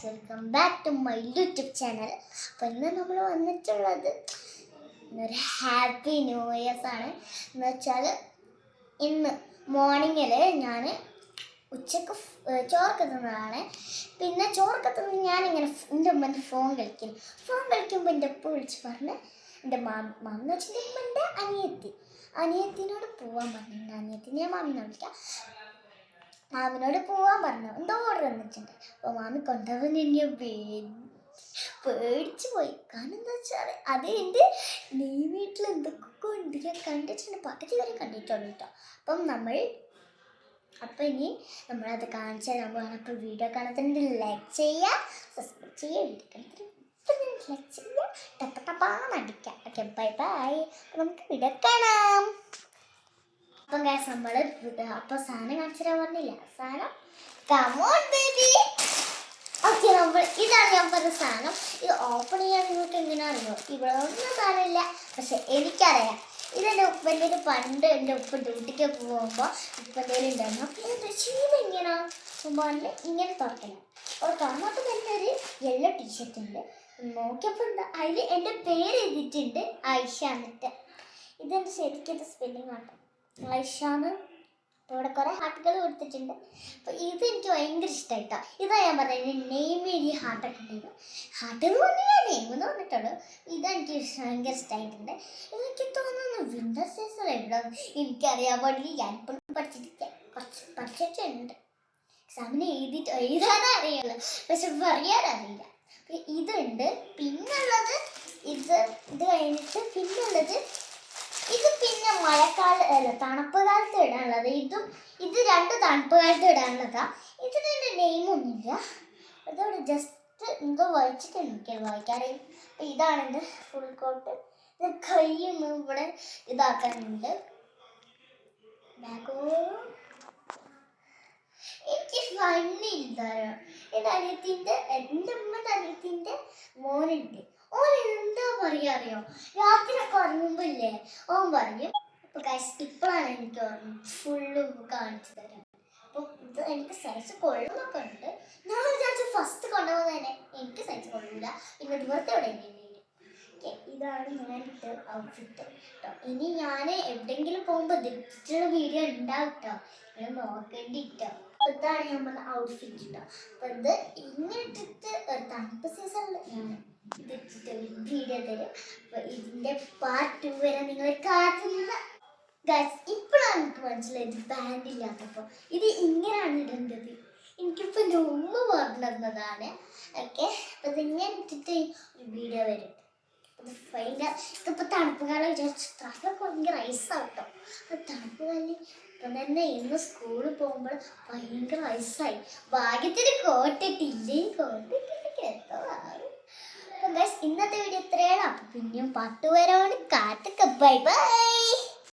Welcome back to my YouTube channel. അപ്പോൾ ഇന്ന് നമ്മൾ വന്നിട്ടുള്ളത് ഒരു ഹാപ്പി ന്യൂ ഇയേഴ്സ് ആണ്. എന്ന് വെച്ചാൽ ഇന്ന് മോർണിംഗിൽ ഞാൻ ഉച്ചക്ക് ചോറൊക്കെ തിന്നതാണ്. പിന്നെ ചോറൊക്കെ തിന്ന് ഞാനിങ്ങനെ എൻ്റെ ഉമ്മൻ്റെ ഫോൺ കളിക്കുമ്പോൾ എൻ്റെ ഉപ്പ വിളിച്ച് പറഞ്ഞ് എൻ്റെ മാമെന്ന് വെച്ചിട്ട് ഉമ്മൻ്റെ അനിയത്തിനോട് പോകാൻ പറഞ്ഞിട്ടുണ്ട്. അനിയത്തിനെ മാമിനെ വിളിക്കാം. മാമിനോട് പോകാൻ പറഞ്ഞു, എന്തോ ഓർഡർ വന്നിട്ടുണ്ട്. അപ്പോൾ മാമി കൊണ്ടുപോകാൻ എന്നെ പേടിച്ചു പോയി. കാരണം എന്താ വെച്ചാൽ അത് എൻ്റെ വീട്ടിൽ എന്തൊക്കെ ഉണ്ട് ഞാൻ കണ്ടിട്ടുണ്ട്, പകുതി വരെ കണ്ടിട്ടുള്ളൂ കേട്ടോ. അപ്പം ഇനി നമ്മളത് കാണിച്ചു തരാൻ പോകണം. അപ്പോൾ വീഡിയോ കാണുന്നതിന് ലൈക്ക് ചെയ്യുക, സബ്സ്ക്രൈബ് ചെയ്യുക, വീഡിയോ കാണുന്നതിന് ലൈക്ക് ചെയ്യുക, ടപ്പാന്നടിക്കാം. Okay, bye bye. അപ്പോൾ നമുക്ക് വീഡിയോ കാണാം. അപ്പം ഗൈസ് നമ്മൾ അപ്പോൾ സാധനം കാണിച്ചു തരാൻ പറഞ്ഞില്ല. സാധനം കമോൺ ബേബി. ഓക്കെ, ഇതാണ് ഞാൻ പറഞ്ഞ സാധനം. ഇത് ഓപ്പൺ ചെയ്യാൻ നിങ്ങൾക്ക് എങ്ങനെ അറിയോ? ഇവിടെ ഒന്നും സാധനമില്ല, പക്ഷെ എനിക്കറിയാം. ഇതെൻ്റെ ഉപ്പൻ്റെ പണ്ട് എൻ്റെ ഉപ്പ ഡ്യൂട്ടിക്ക് പോകുമ്പോൾ ഉപ്പന്തേലും ഉണ്ടായിരുന്നു. അപ്പോൾ ഞാൻ റിസീവ് ഇങ്ങനെ തുറക്കണം. അപ്പോൾ തുറന്നപ്പോൾ തന്നെ ഒരു യെല്ലോ ടീഷർട്ട് ഉണ്ട്. നോക്കിയപ്പോൾ ഉണ്ട് അതിൽ എൻ്റെ പേര് എഴുതിയിട്ടുണ്ട്, ആയിഷ എന്നിട്ട്. ഇതെൻ്റെ ശരിക്കും സ്പെല്ലിംഗ് ആണ്, ആയിഷാന്ന്. അപ്പോൾ ഇവിടെ കുറേ ഹാർട്ടുകൾ കൊടുത്തിട്ടുണ്ട്. അപ്പോൾ ഇത് എനിക്ക് ഭയങ്കര ഇഷ്ടമായിട്ടോ. ഇതാ ഞാൻ പറഞ്ഞത് നെയിം എഴുതി ഹാർട്ടൊക്കെ ഉണ്ടായിരുന്നു. ഹാർട്ട് എന്ന് പറഞ്ഞാൽ നെയിം എന്ന് പറഞ്ഞിട്ടുള്ളൂ. ഇതെനിക്ക് ഭയങ്കര ഇഷ്ടമായിട്ടുണ്ട്. ഇതെനിക്ക് തോന്നുന്നു വിന്റർ സീസൺ എവിടെ എനിക്കറിയാൻ പാടില്ല. ഞാനിപ്പോഴും പഠിച്ചിട്ടുണ്ട്. എക്സാമിന് എഴുതാനേ അറിയുള്ളൂ, പക്ഷെ പറയാനറിയില്ല. ഇതുണ്ട്. പിന്നുള്ളത് ഇത് കഴിഞ്ഞിട്ട് പിന്നുള്ളത് പിന്നെ തണുപ്പ് കാലത്ത് ഇടാനുള്ളത്. ഇത് രണ്ട് തണുപ്പ് കാലത്ത് ഇടാനുള്ളതാ. ഇതിന് നെയിമൊന്നുമില്ല. ഇതോടെ ജസ്റ്റ് എന്തോ വായിച്ചിട്ട് എനിക്കത് വായിക്കാറിയും. അപ്പം ഇതാണ് എൻ്റെ ഫുൾ കോട്ട്. ഇത് കൈയൊന്നും ഇവിടെ ഇതാക്കാനുണ്ട്. എനിക്ക് ഫണ്ണില്ലാരോ. എൻ്റെ ഉമ്മൻ്റെ അനിയത്തിൻ്റെ മോനുണ്ട്. ഓൻ എന്താ പറയുക അറിയോ? രാത്രിയൊക്കെ ഉറങ്ങുമ്പോൾ ഇല്ലേ ഓൻ പറയും. അപ്പോൾ ഗൈസ് ഇപ്പോഴാണ് എനിക്ക് ഓർമ്മ ഫുള്ള് കാണിച്ചു തരാം. അപ്പോൾ ഇത് എനിക്ക് സൈസ് കൊള്ളുന്നൊക്കെ ഉണ്ട്. ഞാൻ വിചാരിച്ചു ഫസ്റ്റ് കൊണ്ടുപോകുന്നത് തന്നെ എനിക്ക് സൈസ് കൊള്ളില്ല. പിന്നെ ഇവിടുത്തെ എവിടെ ഓക്കെ, ഇതാണ് ഞാൻ ഇട്ട ഔട്ട്ഫിറ്റ് കേട്ടോ. ഇനി ഞാൻ എവിടെയെങ്കിലും പോകുമ്പോൾ ഇതിട്ടുള്ള വീഡിയോ ഉണ്ടാവും കേട്ടോ. നിങ്ങൾ നോക്കേണ്ടിട്ടോ. ഇതാണ് ഞാൻ പറഞ്ഞ ഔട്ട്ഫിറ്റ് കേട്ടോ. അപ്പോൾ ഇത് ഇങ്ങനെ ഇട്ടിട്ട് തണുപ്പ് സീസണിൽ ഞാൻ ഇതിട്ടിട്ട് വീഡിയോ തരും. അപ്പോൾ ഇതിൻ്റെ പാർട്ട് 2 വരെ നിങ്ങൾ കാത്തുനിന്ന് ഗൈസ്. ഇപ്പോഴാണ് എനിക്ക് മനസ്സിലായത് ബാൻഡ് ഇല്ലാത്തപ്പോൾ ഇത് ഇങ്ങനെയാണ് ഇടേണ്ടത്. എനിക്കിപ്പോൾ എൻ്റെ ഉമ്മ പറഞ്ഞതാണ്. ഓക്കെ, അപ്പോൾ ഇതിങ്ങനെ ഇട്ടിട്ട് ഒരു വീഡിയോ വരും. ഇത് ഭയങ്കര ഇതിപ്പോൾ തണുപ്പ് കാലം വിചാരിച്ചു തലൊക്കെ ഭയങ്കര ഐസാവും കേട്ടോ. അപ്പോൾ തണുപ്പ് കാലം ഇപ്പം തന്നെ ഇന്ന് സ്കൂളിൽ പോകുമ്പോൾ ഭയങ്കര ഐസായി. ഭാഗ്യത്തിന് കോട്ടിട്ടില്ലേ, കോട്ടിട്ടില്ലെങ്കിൽ എന്തോ ആവും. അപ്പം ഗൈസ് ഇന്നത്തെ വീഡിയോ ഇത്രയാണ്. അപ്പം പിന്നെയും പാട്ട് വരാണ്. കാട്ടൊക്കെ ബൈ ബൈ.